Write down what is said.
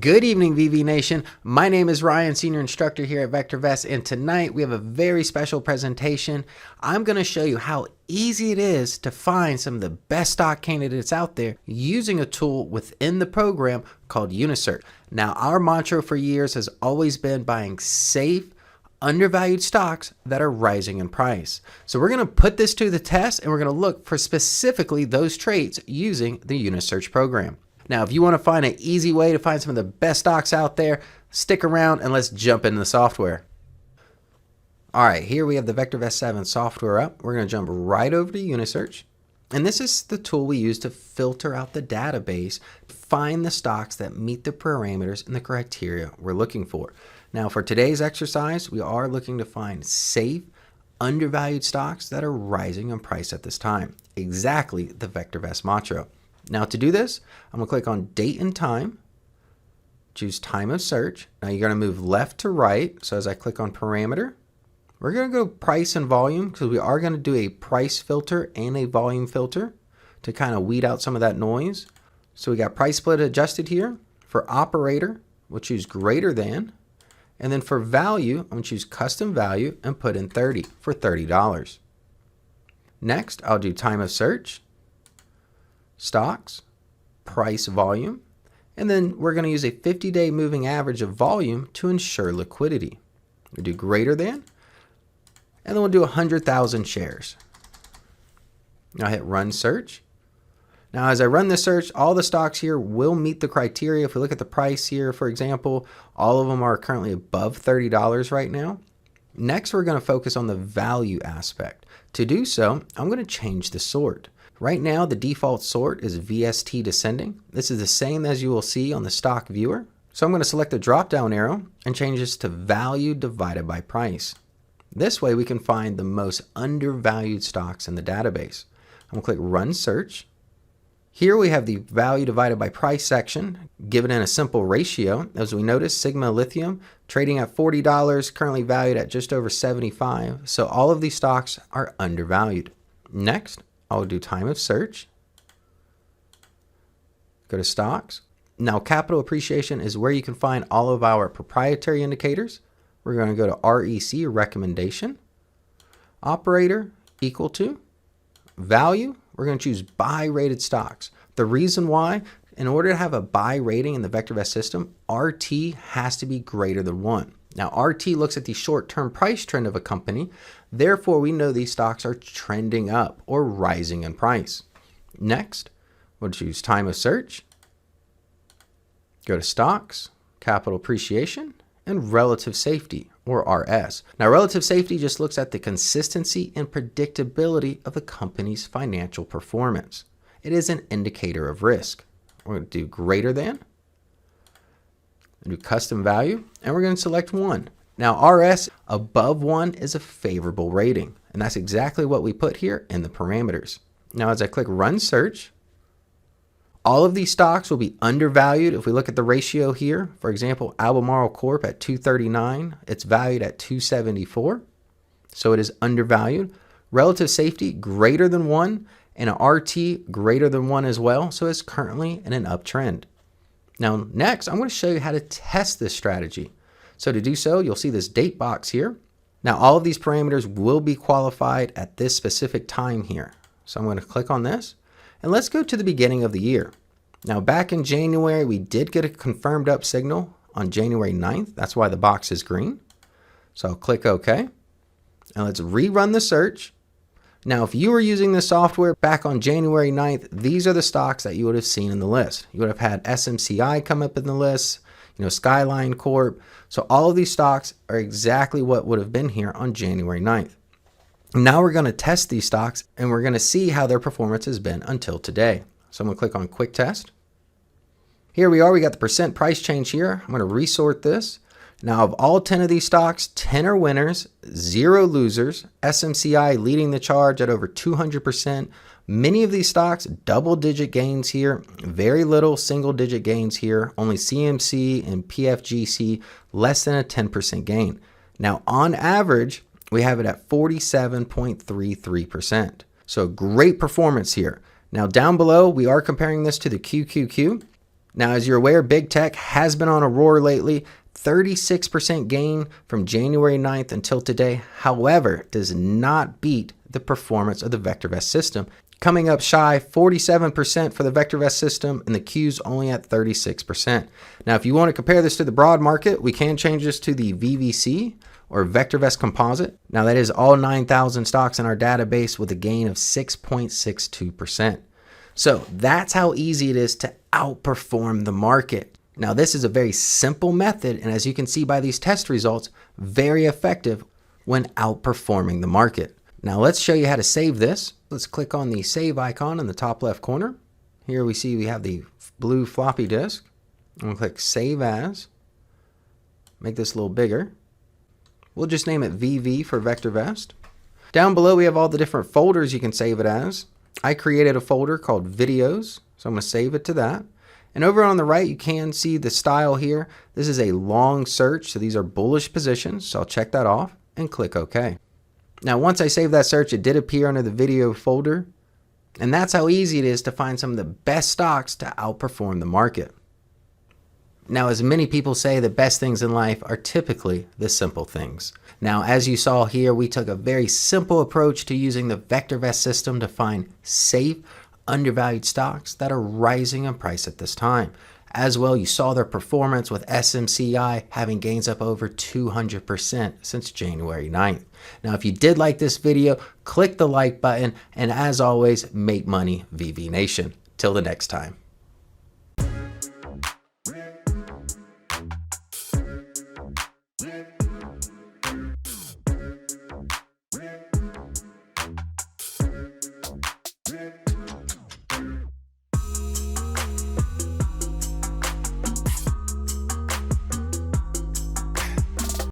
Good evening, VV Nation. My name is Ryan, Senior Instructor here at VectorVest, and tonight we have a very special presentation. I'm going to show you how easy it is to find some of the best stock candidates out there using a tool within the program called UniSearch. Now, our mantra for years has always been buying safe, undervalued stocks that are rising in price. So we're going to put this to the test, and we're going to look for specifically those traits using the UniSearch program. Now, if you want to find an easy way to find some of the best stocks out there, stick around and let's jump into the software. All right, here we have the VectorVest 7 software up. We're going to jump right over to UniSearch. And this is the tool we use to filter out the database, find the stocks that meet the parameters and the criteria we're looking for. Now, for today's exercise, we are looking to find safe, undervalued stocks that are rising in price at this time. Exactly the VectorVest mantra. Now to do this, I'm going to click on date and time, choose time of search. Now you're going to move left to right. So as I click on parameter, we're going to go price and volume because we are going to do a price filter and a volume filter to kind of weed out some of that noise. So we got price split adjusted here. For operator, we'll choose greater than. And then for value, I'm going to choose custom value and put in 30 for $30. Next, I'll do time of search, stocks, price volume, and then we're going to use a 50-day moving average of volume to ensure liquidity. We do greater than, and then we'll do 100,000 shares. Now hit run search. Now as I run the search, all the stocks here will meet the criteria. If we look at the price here, for example, all of them are currently above $30 right now. Next, we're going to focus on the value aspect. To do so, I'm going to change the sort. Right now, the default sort is VST descending. This is the same as you will see on the stock viewer. So I'm going to select the drop-down arrow and change this to value divided by price. This way we can find the most undervalued stocks in the database. I'm going to click Run Search. Here we have the value divided by price section, given in a simple ratio. As we notice, Sigma Lithium trading at $40, currently valued at just over $75. So all of these stocks are undervalued. Next, I'll do time of search, go to stocks. Now capital appreciation is where you can find all of our proprietary indicators. We're going to go to REC, recommendation, operator equal to, value, we're going to choose buy rated stocks. The reason why, in order to have a buy rating in the VectorVest system, RT has to be greater than 1. Now, RT looks at the short-term price trend of a company. Therefore, we know these stocks are trending up or rising in price. Next, we'll choose time of search, go to stocks, capital appreciation, and relative safety, or RS. Now, relative safety just looks at the consistency and predictability of the company's financial performance. It is an indicator of risk. We're going to do greater than, do custom value, and we're going to select 1. Now RS above 1 is a favorable rating, and that's exactly what we put here in the parameters. Now as I click run search, all of these stocks will be undervalued. If we look at the ratio here, for example, Albemarle Corp at 239, it's valued at 274, so it is undervalued. Relative safety greater than 1, and an RT greater than 1 as well, so it's currently in an uptrend. Now next, I'm going to show you how to test this strategy. So to do so, you'll see this date box here. Now all of these parameters will be qualified at this specific time here. So I'm going to click on this, and let's go to the beginning of the year. Now back in January, we did get a confirmed up signal on January 9th. That's why the box is green. So I'll click OK. And let's rerun the search. Now, if you were using this software back on January 9th, these are the stocks that you would have seen in the list. You would have had SMCI come up in the list, Skyline Corp. So all of these stocks are exactly what would have been here on January 9th. Now we're going to test these stocks, and we're going to see how their performance has been until today. So I'm going to click on Quick Test. Here we are. We got the percent price change here. I'm going to resort this. Now, of all 10 of these stocks, 10 are winners, 0 losers. SMCI leading the charge at over 200%. Many of these stocks, double-digit gains here. Very little single-digit gains here. Only CMC and PFGC, less than a 10% gain. Now, on average, we have it at 47.33%. So great performance here. Now, down below, we are comparing this to the QQQ. Now, as you're aware, big tech has been on a roar lately. 36% gain from January 9th until today. However, does not beat the performance of the VectorVest system. Coming up shy 47% for the VectorVest system, and the Q's only at 36%. Now, if you want to compare this to the broad market, we can change this to the VVC or VectorVest Composite. Now, that is all 9,000 stocks in our database with a gain of 6.62%. So that's how easy it is to outperform the market. Now, this is a very simple method, and as you can see by these test results, very effective when outperforming the market. Now, let's show you how to save this. Let's click on the save icon in the top left corner. Here we see we have the blue floppy disk. I'm going to click Save As. Make this a little bigger. We'll just name it VV for VectorVest. Down below we have all the different folders you can save it as. I created a folder called Videos, so I'm going to save it to that. And over on the right, you can see the style here. This is a long search, so these are bullish positions, so I'll check that off and click OK. Now, once I saved that search, it did appear under the video folder, and that's how easy it is to find some of the best stocks to outperform the market. Now, as many people say, the best things in life are typically the simple things. Now, as you saw here, we took a very simple approach to using the VectorVest system to find safe, undervalued stocks that are rising in price at this time. As well, you saw their performance with SMCI having gains up over 200% since January 9th. Now, if you did like this video, click the like button, and as always, make money, VV Nation. Till the next time. Yeah.